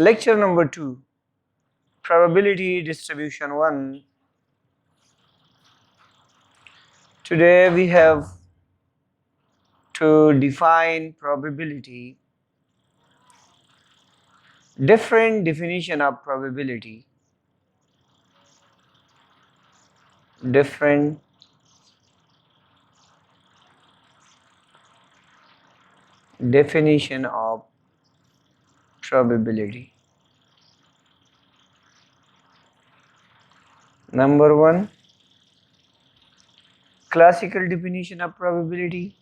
Lecture number 2, Probability Distribution 1. Today we have to define probability, different definition of probability, different definition of probability. Number 1, classical definition of probability.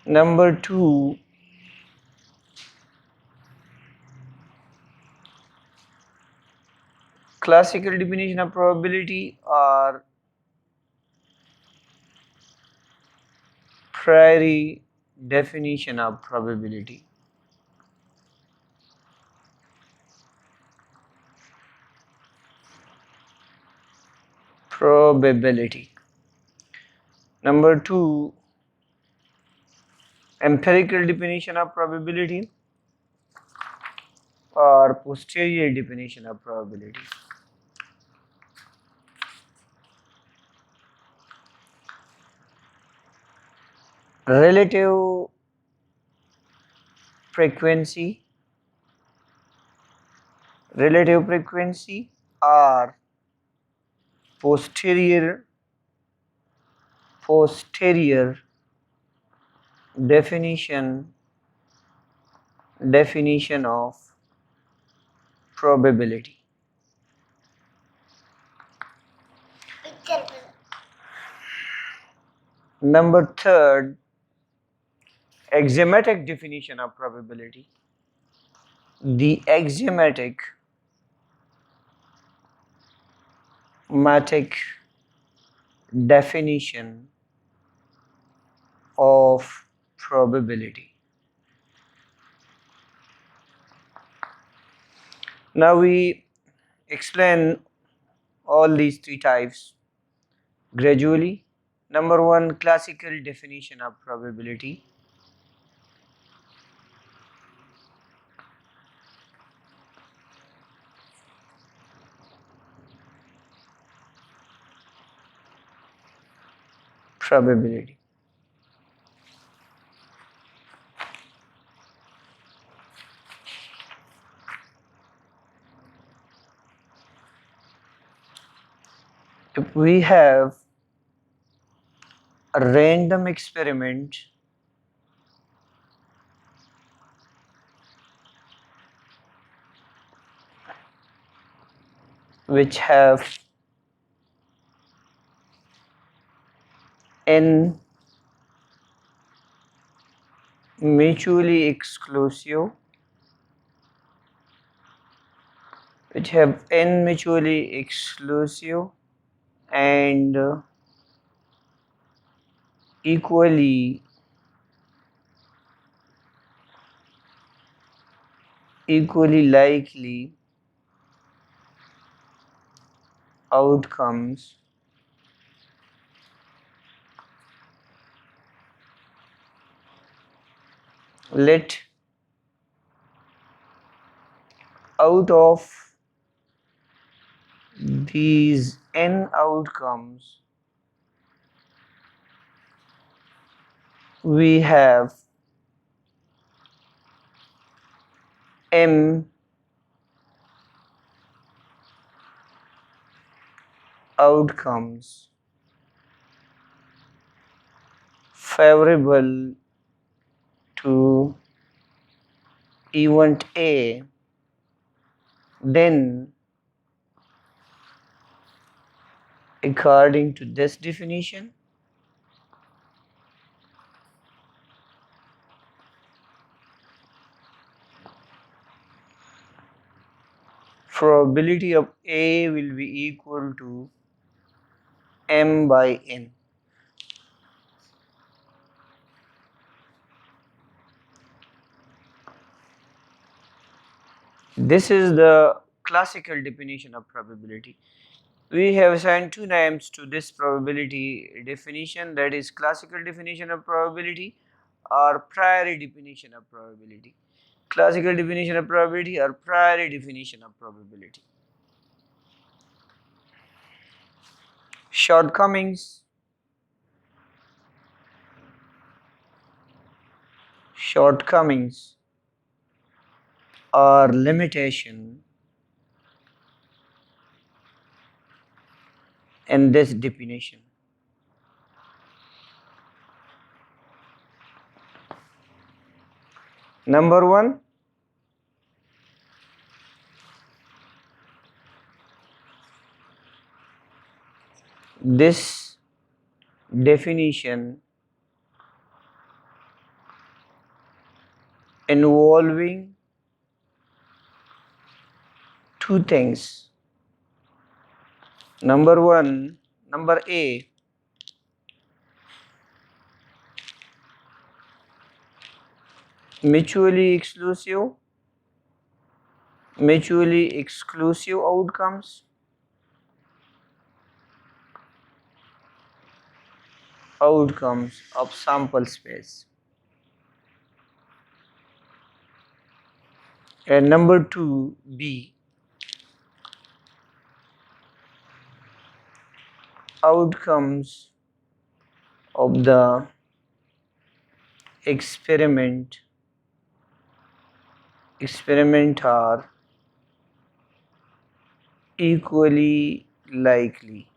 Number 2, classical definition of probability or priori definition of probability. Probability. Number 2, empirical definition of probability or posterior definition of probability. Relative frequency, or posterior definition of probability. Number 3, axiomatic definition of probability. The axiomatic definition of probability. Now we explain all these 3 types gradually. Number 1, classical definition of probability. Probability. If we have a random experiment which have n mutually exclusive, and equally likely outcomes, let out of these n outcomes we have m outcomes favorable to event A, then according to this definition, probability of A will be equal to m by n. This is the classical definition of probability. We have assigned two names to this probability definition, that is classical definition of probability or priori definition of probability. Classical definition of probability or priori definition of probability. Shortcomings. Shortcomings or limitation in this definition. Number one, this definition involving two things. Number one, number A, mutually exclusive outcomes of sample space. And number two, B, outcomes of the experiment are equally likely.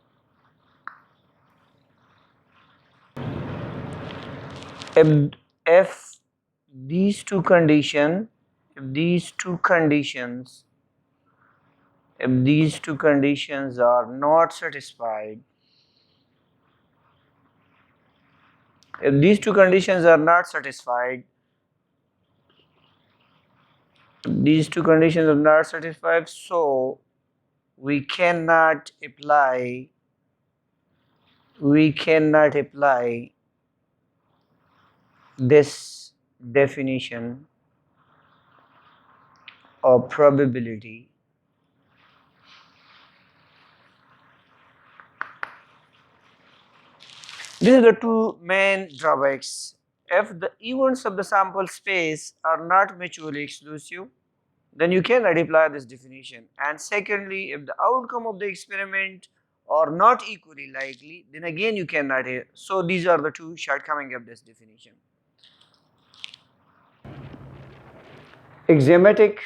If these two conditions are not satisfied, so we cannot apply this definition of probability. These are the two main drawbacks. If the events of the sample space are not mutually exclusive, then you cannot apply this definition. And secondly, if the outcome of the experiment are not equally likely, then again you cannot. So these are the two shortcomings of this definition. Axiomatic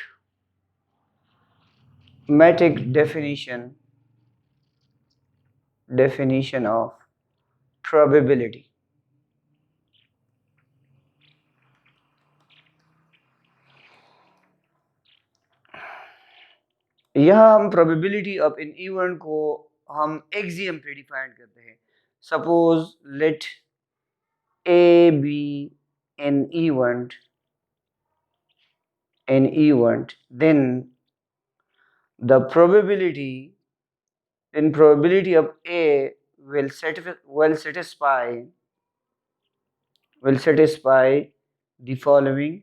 definition of probability. यहाँ हम probability of an event को हम axiom पे define करते हैं. Suppose let A be an event, then the probability of A will satisfy the following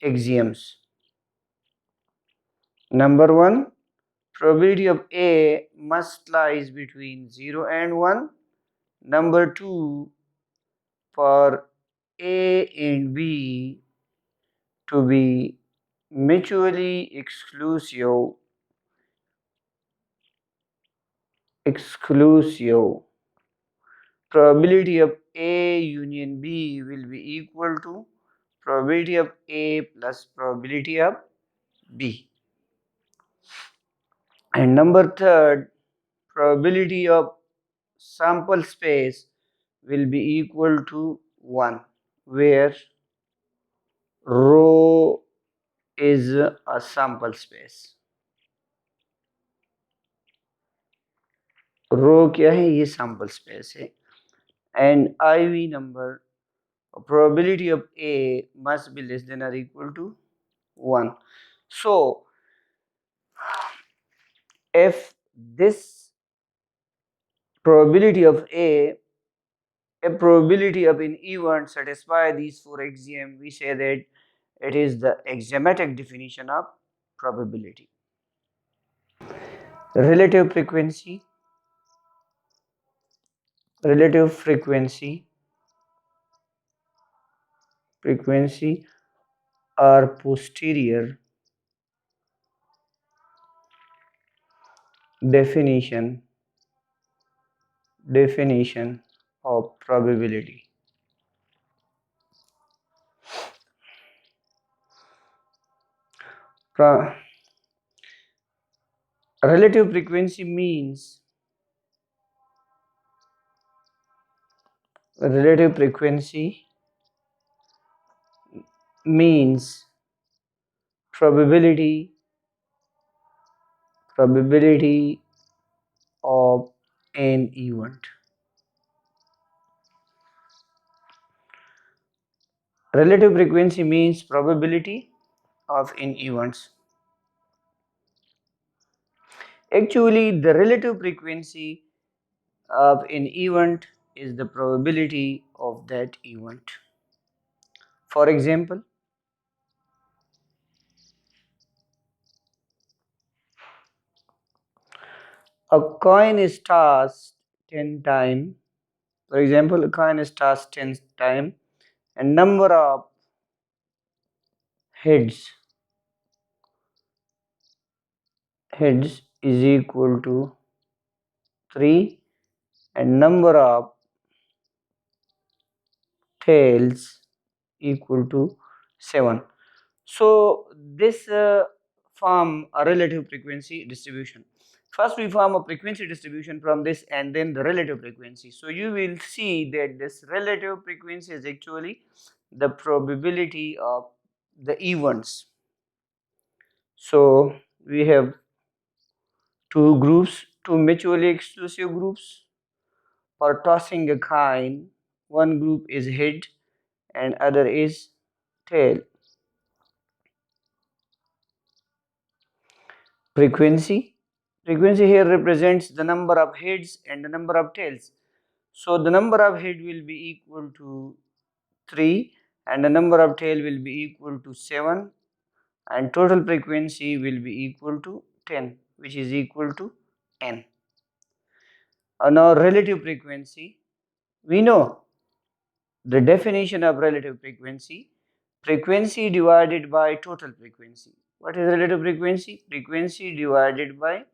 axioms. Number one, probability of A must lies between 0 and 1. Number two, for A and B to be mutually exclusive, probability of A union B will be equal to probability of A plus probability of B. And number third, probability of sample space will be equal to 1, where rho is a sample space. रो क्या है, ये sample space है. And IV number, probability of A must be less than or equal to 1. So if this probability of a probability of an event satisfy these four axioms, we say that It is the axiomatic definition of probability. Relative frequency, relative frequency or posterior definition of probability. Relative frequency means relative frequency means probability of an event. Relative frequency means probability of an events. Actually, the relative frequency of an event is the probability of that event. For example, a coin is tossed 10 times. For example, a coin is tossed 10 times and number of heads is equal to 3 and number of tails equal to 7. So this form a relative frequency distribution. First we form a frequency distribution from this and then the relative frequency. So you will see that this relative frequency is actually the probability of the events. So we have two groups, two mutually exclusive groups. For tossing a coin, one group is head and other is tail. Frequency here represents the number of heads and the number of tails. So the number of head will be equal to 3 and the number of tail will be equal to 7 and total frequency will be equal to 10, which is equal to n. Now relative frequency, we know the definition of relative frequency, frequency divided by total frequency. What is relative frequency? Frequency divided by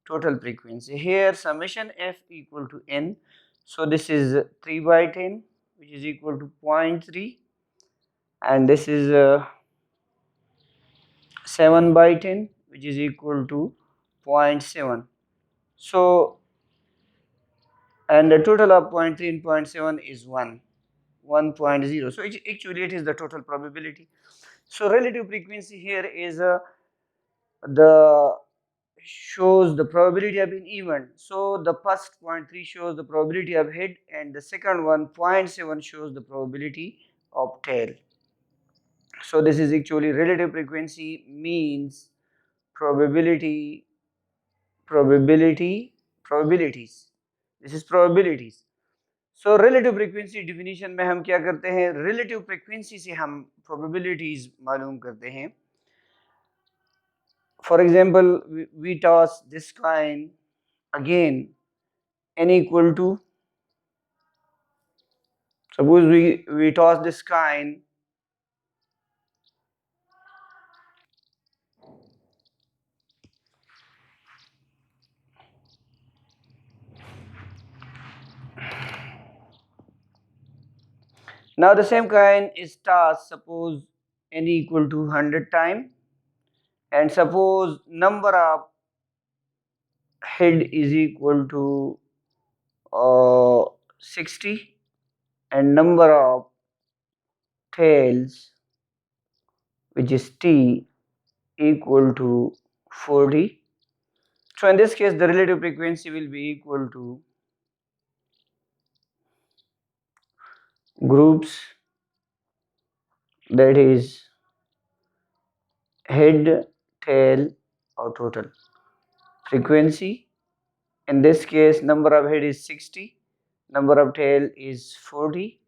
total frequency. Here summation f equal to n. So this is 3 by 10 which is equal to 0.3 and this is 7 by 10 which is equal to 0.7. So and the total of 0.3 and 0.7 is 1.0. So actually it is the total probability. So relative frequency here is the shows the probability of an event. So the first 0.3 shows the probability of head and the second one 0.7 shows the probability of tail. So this is actually relative frequency means probabilities. This is probabilities. So relative frequency definition में हम क्या करते हैं, relative frequency से हम probabilities मालूम करते हैं. For example, we toss this coin again n equal to, suppose we toss this coin now the same coin is tossed, suppose n equal to 100 times and suppose number of head is equal to 60 and number of tails which is t equal to 40. So in this case the relative frequency will be equal to groups, that is head, tail or total. Frequency, in this case number of head is 60, number of tail is 40.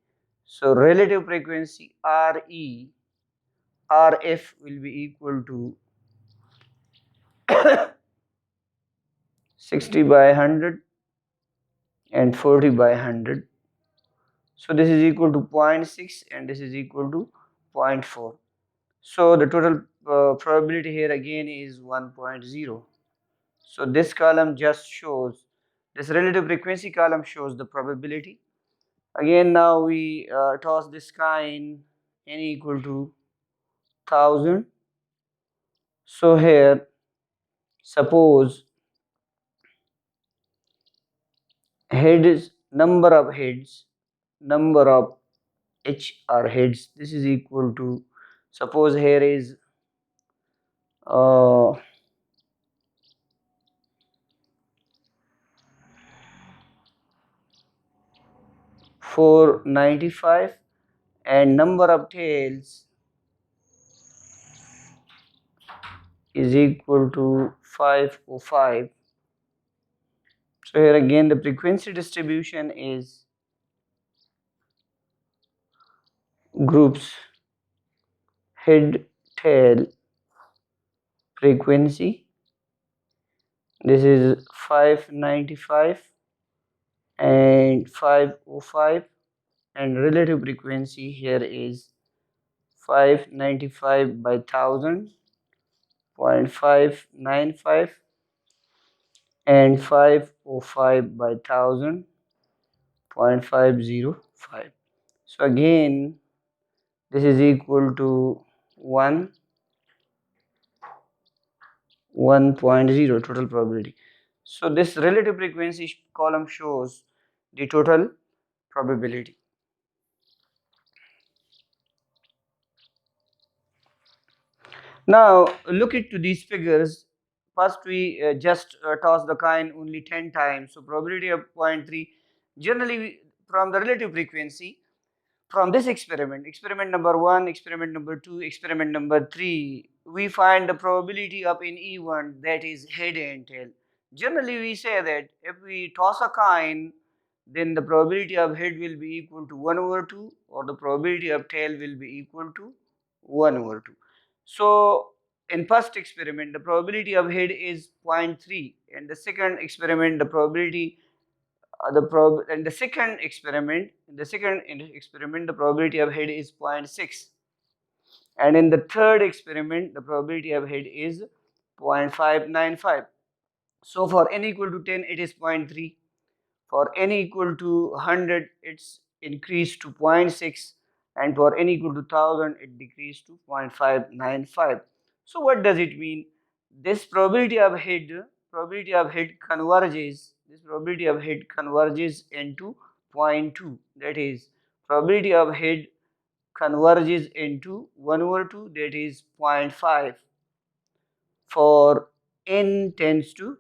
So relative frequency Re RF will be equal to 60 by 100 and 40 by 100. So this is equal to 0.6 and this is equal to 0.4. So the total probability here again is 1.0. So this column just shows, this relative frequency column shows the probability. Again, now we toss this coin n equal to 1000. So here, suppose heads, number of heads, number of h are heads. This is equal to, suppose here is uh, 495 and number of tails is equal to 505. So here again the frequency distribution is groups head tail frequency. This is 595 and 505 and relative frequency here is 595 by 1000 0.595 and 505 by 1000 0.505. So again this is equal to 1.0 total probability. So this relative frequency column shows the total probability. Now look into these figures. First we just toss the coin only 10 times. So probability of 0.3. Generally from the relative frequency, from this experiment number 1, experiment number 2, experiment number 3, we find the probability of an event that is head and tail. Generally we say that if we toss a coin, then the probability of head will be equal to 1 over 2 or the probability of tail will be equal to 1 over 2. So in first experiment the probability of head is 0.3 and the second experiment the probability in the second experiment the probability of head is 0.6 and in the third experiment the probability of head is 0.595. So for n equal to 10 it is 0.3, for n equal to 100 it's increased to 0.6 and for n equal to 1000 it decreased to 0.595. So what does it mean? This probability of head converges, this probability of head converges into 0.2, that is probability of head converges into 1 over 2, that is 0.5 for n tends to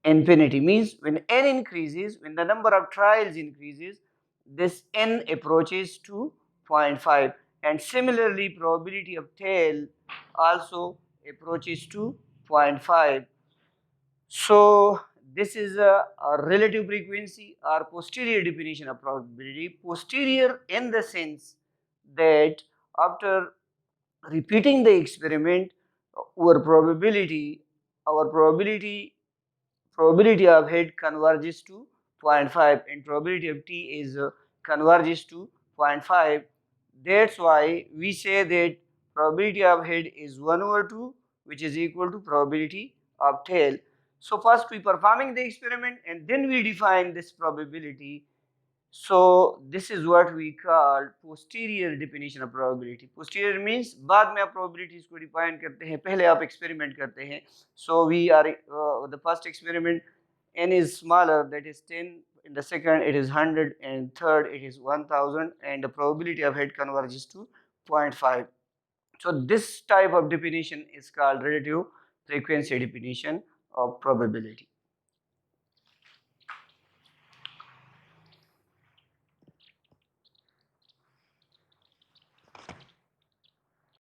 infinity. Means when n increases, when the number of trials increases, this n approaches to 0.5 and similarly probability of tail also approaches to 0.5. So this is a relative frequency or posterior definition of probability. Posterior in the sense that after repeating the experiment, our probability of head converges to 0.5 and probability of t is converges to 0.5. That's why we say that probability of head is 1 over 2 which is equal to probability of tail. So first we performing the experiment and then we define this probability. So this is what we call posterior definition of probability. Posterior means बाद में आप probabilities को define करते हैं, पहले आप experiment करते हैं. So we are the first experiment n is smaller, that is 10. In the second it is 100 and third it is 1000 and the probability of head converges to 0.5. So this type of definition is called relative frequency definition of probability.